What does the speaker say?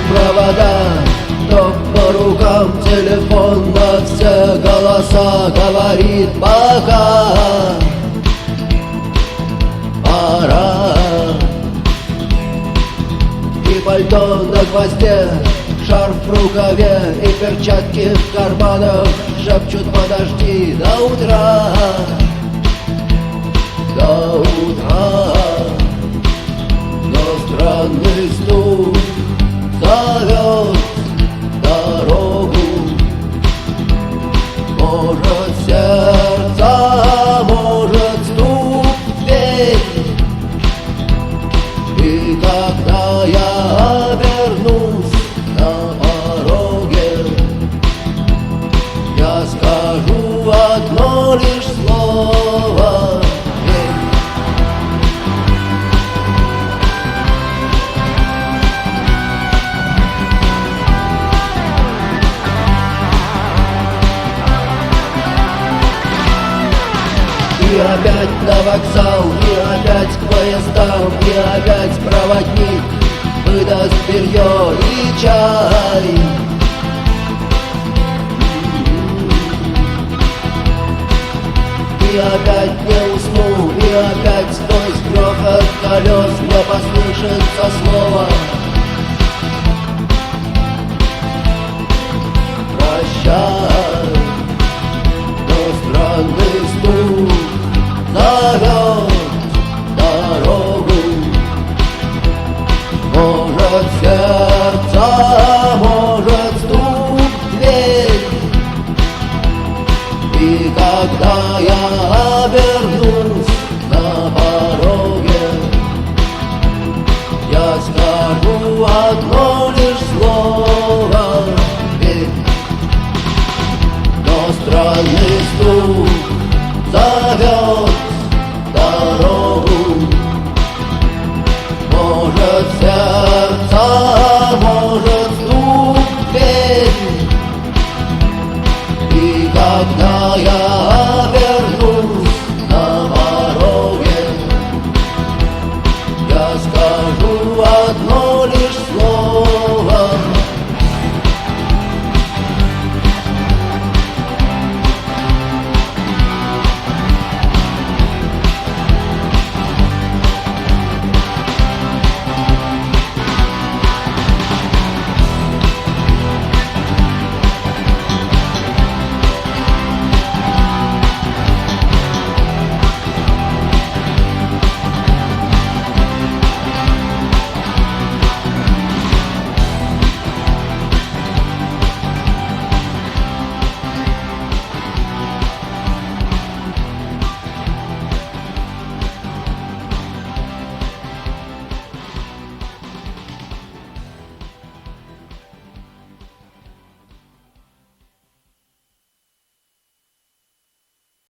провода, то по рукам телефон на все голоса говорит пока. Пора. И пальто на гвозде, шарф в рукаве и перчатки в карманах шепчут: подожди до утра, до утра. Но странный стук зовет дорогу. Может, сердце, может, стук в дверь. И когда я обернусь на пороге, я скажу одно лишь слово: и опять на вокзал, и опять к поездам, и опять проводник выдаст белье и чай. И опять не усну, и опять сквозь грохот колес мне послышится слово: прощай. Но странный стук зовет дорогу. Может, сердце